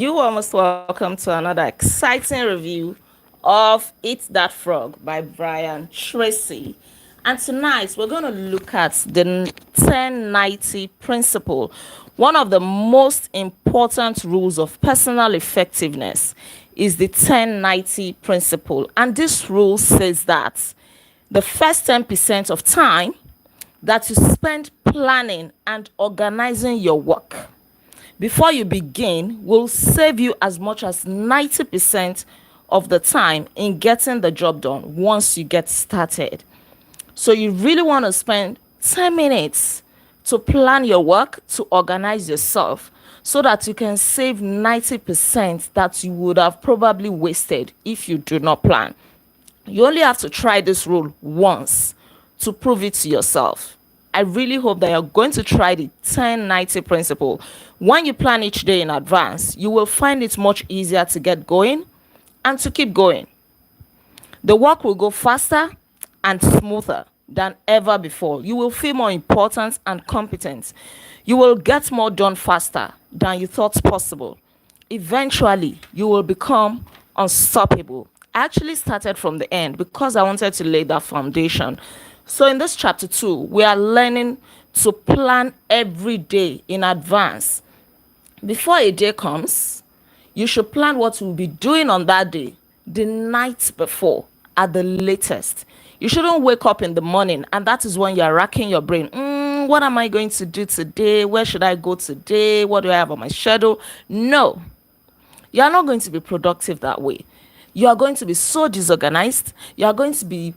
You are most welcome to another exciting review of Eat That Frog by Brian Tracy. And tonight we're going to look at the 1090 principle, one of the most important rules of personal effectiveness is the 1090 principle. And this rule says that the first 10% of time that you spend planning and organizing your work before you begin will save you as much as 90% of the time in getting the job done once you get started. So you really want to spend 10 minutes to plan your work, to organize yourself, so that you can save 90% that you would have probably wasted if you do not plan. You only have to try this rule once to prove it to yourself. I really hope that you're going to try the 1090 principle. When you plan each day in advance, you will find it much easier to get going and to keep going. The work will go faster and smoother than ever before. You will feel more important and competent. You will get more done faster than you thought possible. Eventually, you will become unstoppable. I actually started from the end because I wanted to lay that foundation. So in this chapter 2, we are learning to plan every day in advance. Before a day comes, you should plan what you'll be doing on that day the night before at the latest. You shouldn't wake up in the morning and that is when you're racking your brain. What am I going to do today? Where should I go today? What do I have on my schedule? No, you are not going to be productive that way. You are going to be so disorganized. You are going to be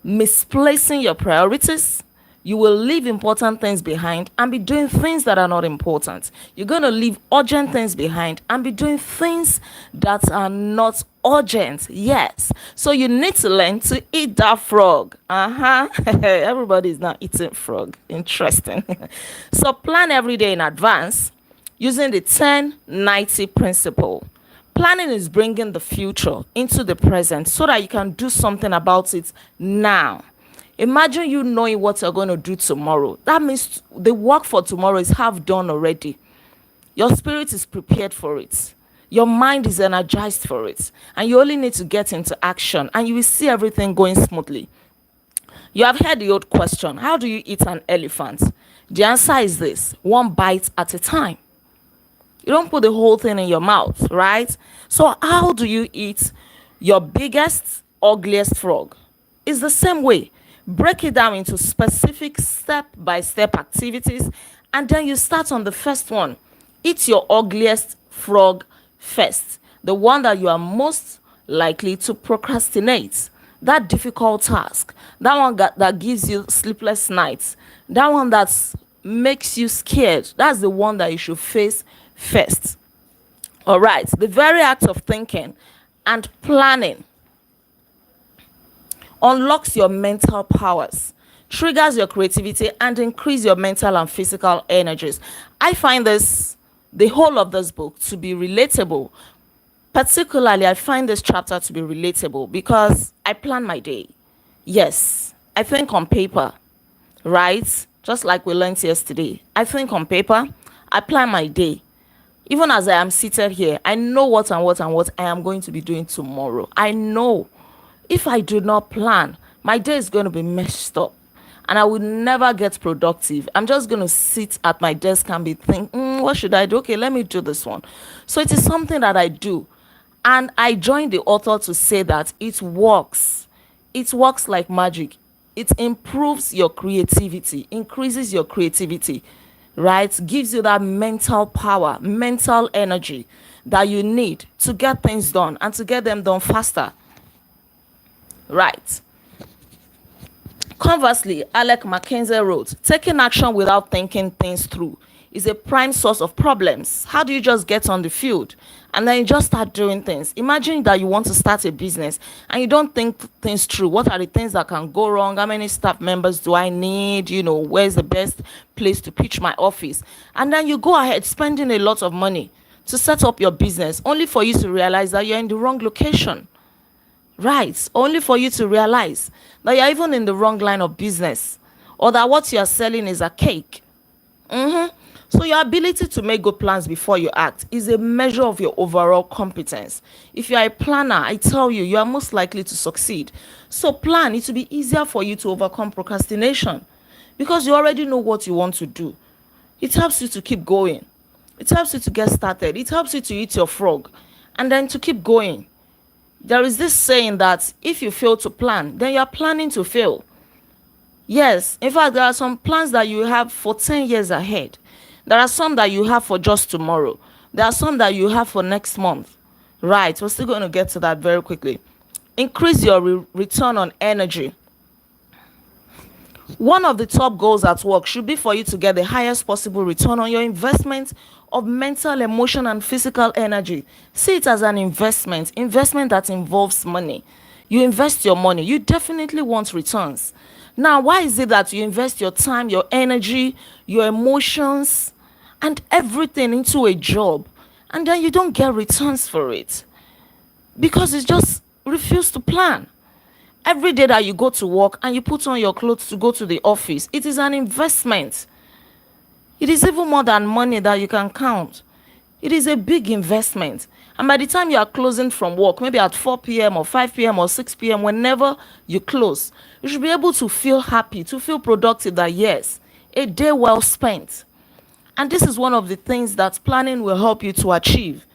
misplacing your priorities. You will leave important things behind and be doing things that are not important. You're going to leave urgent things behind and be doing things that are not urgent. Yes. So you need to learn to eat that frog. Everybody is now eating frog. Interesting. So plan every day in advance using the 1090 principle. Planning is bringing the future into the present so that you can do something about it now. Imagine you knowing what you're going to do tomorrow. That means the work for tomorrow is half done already. Your spirit is prepared for it. Your mind is energized for it. And you only need to get into action and you will see everything going smoothly. You have heard the old question, how do you eat an elephant? The answer is this: one bite at a time. You don't put the whole thing in your mouth, right? So how do you eat your biggest, ugliest frog? It's the same way. Break it down into specific step-by-step activities, and then you start on the first one. Eat your ugliest frog first, the one that you are most likely to procrastinate. That difficult task, that one that gives you sleepless nights, that one that makes you scared, that's the one that you should face first. All right, the very act of thinking and planning unlocks your mental powers, triggers your creativity, and increase your mental and physical energies. I find the whole of this book to be relatable. Particularly, I find this chapter to be relatable because I plan my day. Yes, I think on paper, right? Just like we learned yesterday. I think on paper, I plan my day. Even as I am seated here, I know what I am going to be doing tomorrow. I know if I do not plan, my day is going to be messed up and I will never get productive. I'm just going to sit at my desk and be thinking, what should I do? Okay, let me do this one. So it is something that I do. And I joined the author to say that it works. It works like magic. It improves your creativity, increases your creativity, right? Gives you that mental power, mental energy that you need to get things done and to get them done faster. Right. Conversely, Alec Mackenzie wrote, taking action without thinking things through is a prime source of problems. How do you just get on the field and then you just start doing things? Imagine that you want to start a business and you don't think things through. What are the things that can go wrong? How many staff members do I need? Where's the best place to pitch my office? And then you go ahead spending a lot of money to set up your business only for you to realize that you're in the wrong location. Right, only for you to realize that you're even in the wrong line of business or that what you're selling is a cake. So your ability to make good plans before you act is a measure of your overall competence. If you are a planner, I tell you, you are most likely to succeed. So plan, it will be easier for you to overcome procrastination because you already know what you want to do. It helps you to keep going. It helps you to get started. It helps you to eat your frog and then to keep going. There is this saying that if you fail to plan, then you are planning to fail. Yes, in fact, there are some plans that you have for 10 years ahead. There are some that you have for just tomorrow. There are some that you have for next month. Right, we're still going to get to that very quickly. Increase your return on energy. One of the top goals at work should be for you to get the highest possible return on your investment of mental, emotional, and physical energy. See it as an investment that involves money. You invest your money, you definitely want returns. Now, why is it that you invest your time, your energy, your emotions, and everything into a job, and then you don't get returns for it? Because it's just refuse to plan. Every day that you go to work and you put on your clothes to go to the office, it is an investment. It is even more than money that you can count. It is a big investment. And by the time you are closing from work, maybe at 4 p.m. or 5 p.m. or 6 p.m., whenever you close, you should be able to feel happy, to feel productive that yes, a day well spent. And this is one of the things that planning will help you to achieve.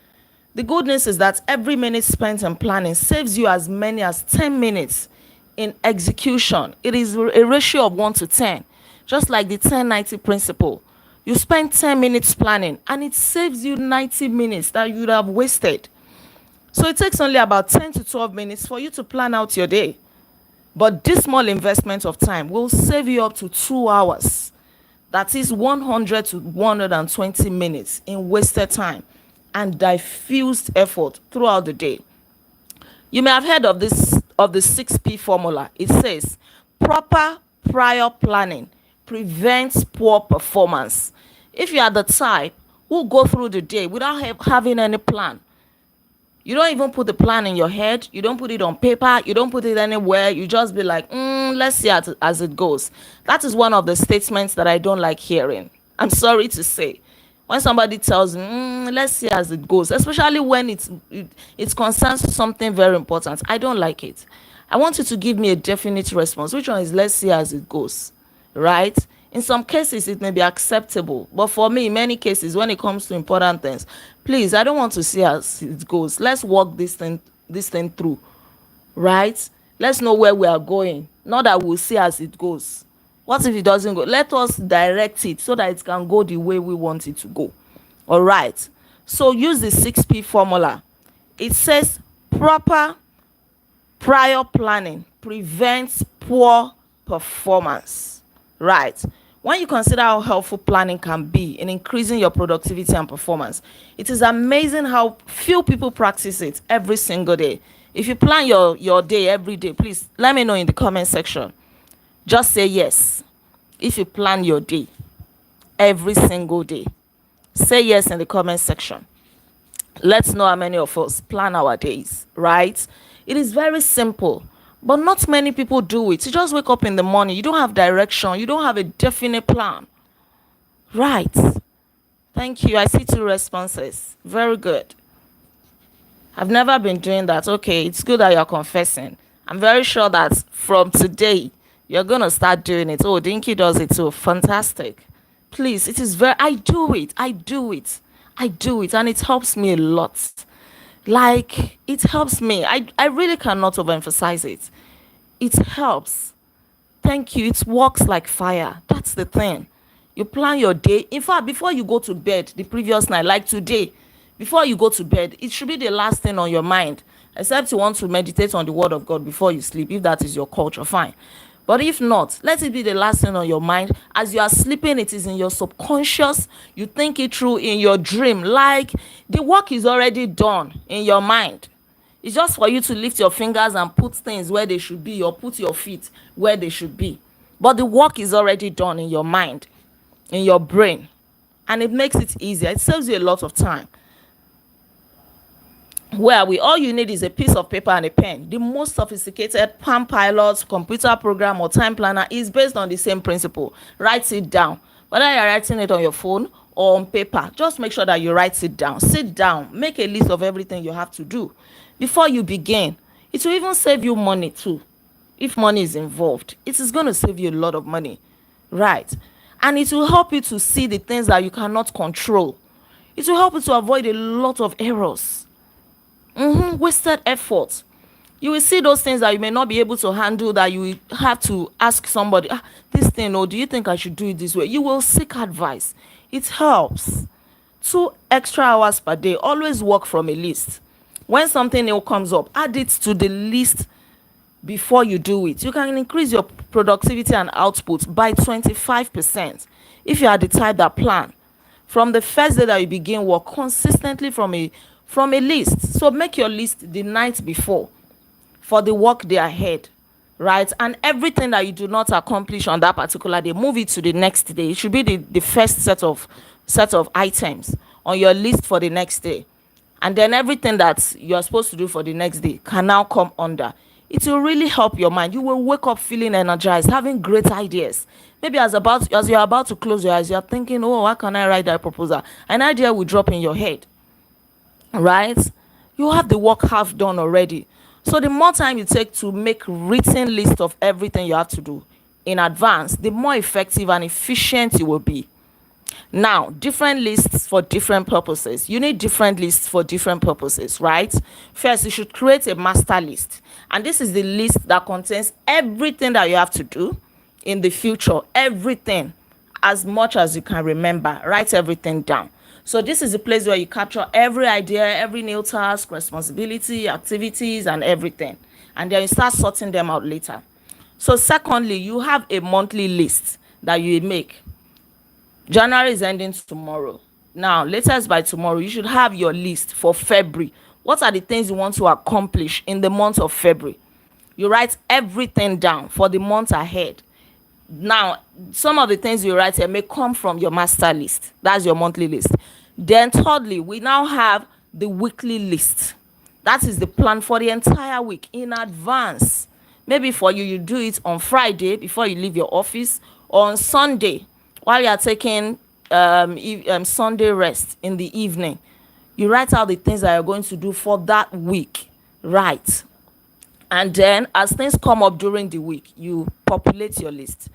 The good news is that every minute spent in planning saves you as many as 10 minutes in execution. It is a ratio of 1 to 10, just like the 10-90 principle. You spend 10 minutes planning and it saves you 90 minutes that you would have wasted. So it takes only about 10 to 12 minutes for you to plan out your day. But this small investment of time will save you up to 2 hours. That is 100 to 120 minutes in wasted time and diffused effort throughout the day. You may have heard of the 6P formula. It says proper prior planning prevents poor performance. If you are the type who go through the day without having any plan, you don't even put the plan in your head, you don't put it on paper, you don't put it anywhere, you just be like, let's see as it goes. That is one of the statements that I don't like hearing. I'm sorry to say. When somebody tells me, let's see as it goes, especially when it concerns something very important, I don't like it. I want you to give me a definite response. Which one is let's see as it goes, right? In some cases, it may be acceptable. But for me, in many cases, when it comes to important things, please, I don't want to see as it goes. Let's walk this thing through, right? Let's know where we are going. Not that we'll see as it goes. What if it doesn't go? Let us direct it so that it can go the way we want it to go. All right. So use the 6P formula. It says proper prior planning prevents poor performance. Right. When you consider how helpful planning can be in increasing your productivity and performance, it is amazing how few people practice it every single day. If you plan your day every day, please let me know in the comment section. Just say yes. If you plan your day every single day, say yes in the comment section. Let's know how many of us plan our days, right? It is very simple, but not many people do it. You just wake up in the morning, you don't have direction, you don't have a definite plan. Right. Thank you. I see 2 responses. Very good. I've never been doing that. Okay, it's good that you're confessing. I'm very sure that from today, you're going to start doing it. Oh, Dinky does it too. Fantastic. Please, it is I do it. And it helps me a lot. Like, it helps me. I really cannot overemphasize it. It helps. Thank you. It works like fire. That's the thing. You plan your day. In fact, before you go to bed the previous night, like today, before you go to bed, it should be the last thing on your mind. Except you want to meditate on the word of God before you sleep. If that is your culture, fine. But if not, let it be the last thing on your mind. As you are sleeping, it is in your subconscious. You think it through in your dream. Like the work is already done in your mind. It's just for you to lift your fingers and put things where they should be or put your feet where they should be. But the work is already done in your mind, in your brain. And it makes it easier. It saves you a lot of time. Where all you need is a piece of paper and a pen. The most sophisticated Palm Pilot, computer program, or time planner is based on the same principle. Write it down. Whether you're writing it on your phone or on paper. Just make sure that you write it down. Sit down, make a list of everything you have to do before you begin. It will even save you money too. If money is involved, it is going to save you a lot of money, right? And it will help you to see the things that you cannot control. It will help you to avoid a lot of errors, wasted effort. You will see those things that you may not be able to handle, that you will have to ask somebody, this thing, or do you think I should do it this way? You will seek advice. It helps. 2 extra hours per day. Always work from a list. When something new comes up, add it to the list before you do it. You can increase your productivity and output by 25% if you are the type that plan from the first day that you begin work consistently from a list. So make your list the night before for the work day ahead, right? And everything that you do not accomplish on that particular day, move it to the next day. It should be the first set of items on your list for the next day. And then everything that you are supposed to do for the next day can now come under. It will really help your mind. You will wake up feeling energized, having great ideas. Maybe as you're about to close your eyes, you're thinking, oh, how can I write that proposal? An idea will drop in your head, right? You have the work half done already. So the more time you take to make written list of everything you have to do in advance, the more effective and efficient you will be. Now, different lists for different purposes. You need different lists for different purposes, right? First, you should create a master list. And this is the list that contains everything that you have to do in the future. Everything, as much as you can remember. Write everything down. So this is the place where you capture every idea, every new task, responsibility, activities, and everything. And then you start sorting them out later. So secondly, you have a monthly list that you make. January is ending tomorrow. Now, latest by tomorrow, you should have your list for February. What are the things you want to accomplish in the month of February? You write everything down for the month ahead. Now, some of the things you write here may come from your master list. That's your monthly list. Then thirdly, we now have the weekly list. That is the plan for the entire week in advance. Maybe for you, you do it on Friday before you leave your office, or on Sunday while you are taking Sunday rest in the evening. You write out the things that you're going to do for that week, right? And then as things come up during the week, you populate your list.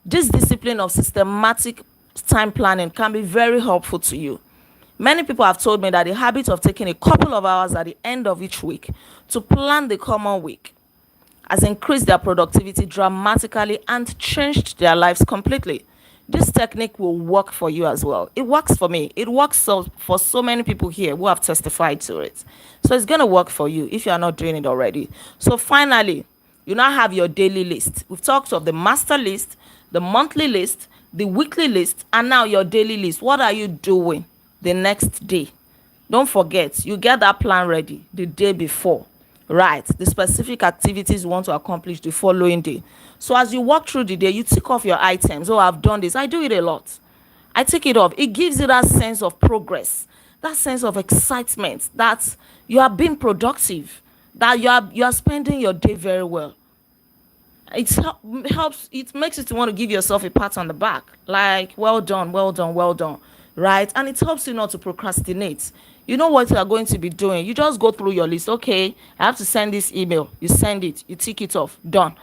This discipline of systematic time planning can be very helpful to you. Many people have told me that the habit of taking a couple of hours at the end of each week to plan the common week has increased their productivity dramatically and changed their lives completely. This technique will work for you as well. It works for me. It works for so many people here who have testified to it. So it's going to work for you if you are not doing it already. So finally, you now have your daily list. We've talked of the master list, the monthly list, the weekly list, and now your daily list. What are you doing the next day? Don't forget, you get that plan ready the day before. Right, the specific activities you want to accomplish the following day. So as you walk through the day, you tick off your items. Oh, I've done this. I do it a lot. I tick it off. It gives you that sense of progress, that sense of excitement, that you are being productive, that you are spending your day very well. It helps. It makes you to want to give yourself a pat on the back, like well done, well done, well done, right? And it helps you not to procrastinate. You know what you are going to be doing. You just go through your list. Okay, I have to send this email. You send it. You tick it off. Done.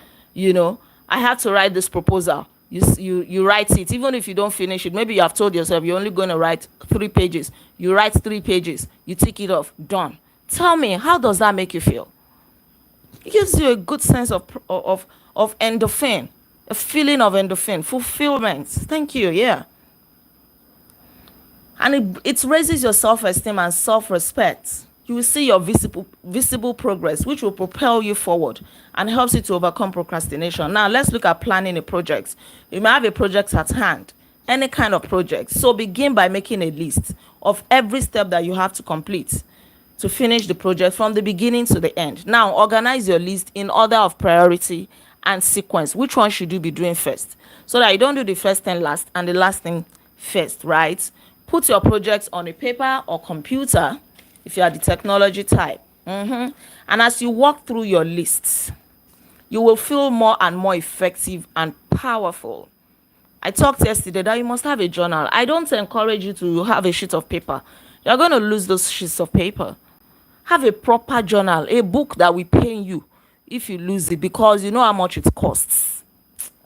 I have to write this proposal. You write it. Even if you don't finish it, maybe you have told yourself you're only going to write 3 pages. You write 3 pages. You tick it off. Done. Tell me, how does that make you feel? It gives you a good sense of endorphin, a feeling of endorphin, fulfillment. Thank you. Yeah. And it raises your self-esteem and self-respect. You will see your visible progress, which will propel you forward and helps you to overcome procrastination. Now, let's look at planning a project. You may have a project at hand, any kind of project. So begin by making a list of every step that you have to complete to finish the project from the beginning to the end. Now, organize your list in order of priority and sequence. Which one should you be doing first? So that you don't do the first thing last and the last thing first, right? Put your projects on a paper or computer if you are the technology type. And as you walk through your lists, you will feel more and more effective and powerful. I talked yesterday that you must have a journal. I don't encourage you to have a sheet of paper. You're going to lose those sheets of paper. Have a proper journal, a book that will pay you if you lose it, because you know how much it costs.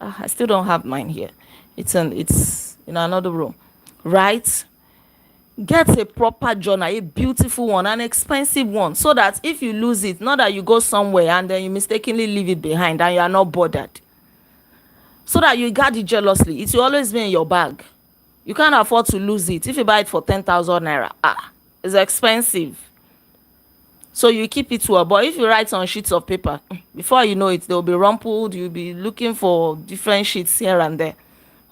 I still don't have mine here. It's in another room, right? Get a proper journal, a beautiful one, an expensive one, so that if you lose it, not that you go somewhere and then you mistakenly leave it behind and you are not bothered. So that you guard it jealously. It will always be in your bag. You can't afford to lose it. If you buy it for 10,000 naira, it's expensive. So you keep it well. But if you write on sheets of paper, before you know it, they'll be rumpled. You'll be looking for different sheets here and there.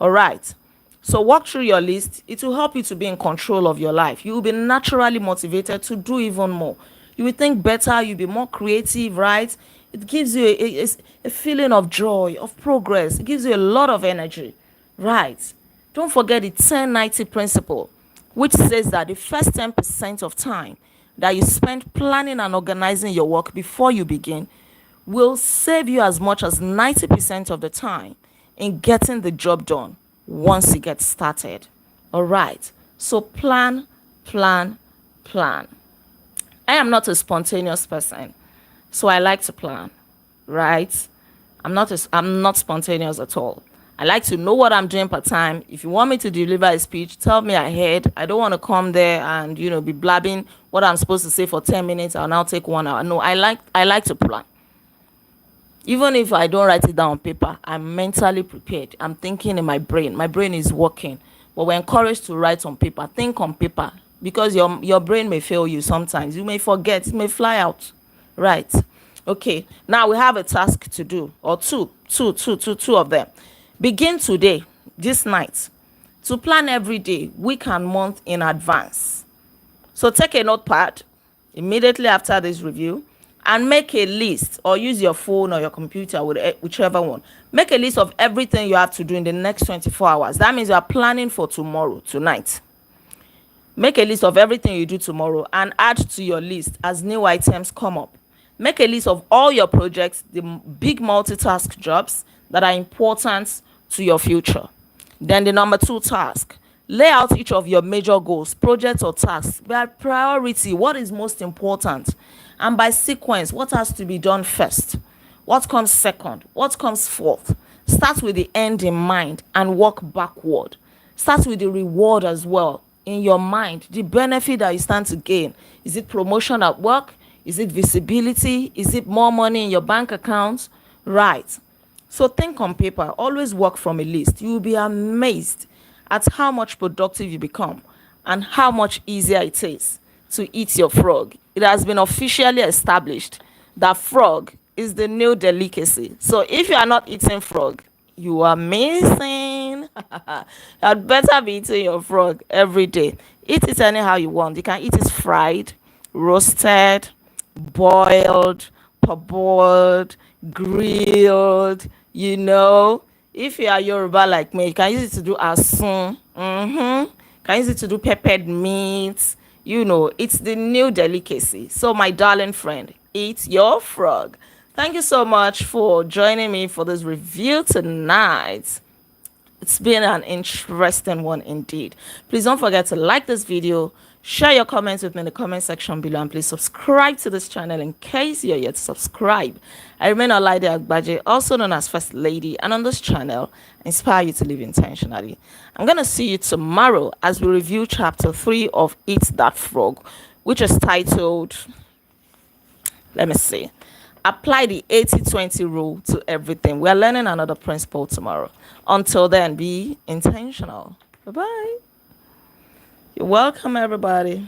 All right. So walk through your list. It will help you to be in control of your life. You will be naturally motivated to do even more. You will think better. You'll be more creative, right? It gives you a feeling of joy, of progress. It gives you a lot of energy, right? Don't forget the 10-90 principle, which says that the first 10% of time that you spend planning and organizing your work before you begin will save you as much as 90% of the time in getting the job done once you get started. All right. So plan, plan, plan. I am not a spontaneous person, so I like to plan, right? I'm not spontaneous at all. I like to know what I'm doing per time. If you want me to deliver a speech, tell me ahead. I don't want to come there and be blabbing what I'm supposed to say for 10 minutes. I'll now take 1 hour. No, I like to plan. Even if I don't write it down on paper, I'm mentally prepared. I'm thinking in my brain. My brain is working. But we're encouraged to write on paper. Think on paper, because your brain may fail you sometimes. You may forget. It may fly out. Right. Okay. Now we have a task to do, or two of them. Begin today, this night, to plan every day, week and month in advance. So take a notepad immediately after this review and make a list, or use your phone or your computer, whichever one. Make a list of everything you have to do in the next 24 hours. That means you are planning for tomorrow, tonight. Make a list of everything you do tomorrow and add to your list as new items come up. Make a list of all your projects, the big multitask jobs that are important to your future. Then the number 2 task, lay out each of your major goals, projects or tasks by priority. What is most important? And by sequence, what has to be done first? What comes second? What comes fourth? Start with the end in mind and work backward. Start with the reward as well in your mind, the benefit that you stand to gain. Is it promotion at work? Is it visibility? Is it more money in your bank account? Right. So think on paper. Always work from a list. You will be amazed at how much productive you become and how much easier it is to eat your frog. It has been officially established that frog is the new delicacy. So if you are not eating frog, you are missing. You'd better be eating your frog every day. Eat it anyhow you want. You can eat it fried, roasted, boiled, parboiled, grilled. If you are Yoruba like me, you can use it to do asun. Can use it to do peppered meat. It's the new delicacy. So my darling friend, eat your frog. Thank you so much for joining me for this review tonight. It's been an interesting one indeed. Please don't forget to like this video, share your comments with me in the comment section below, and please subscribe to this channel in case you're yet to subscribe. I remain Olaide Agbaje, also known as First Lady, and on this channel, I inspire you to live intentionally. I'm going to see you tomorrow as we review chapter 3 of Eat That Frog, which is titled, let me see, Apply the 80-20 rule to everything. We're learning another principle tomorrow. Until then, be intentional. Bye-bye. You're welcome, everybody.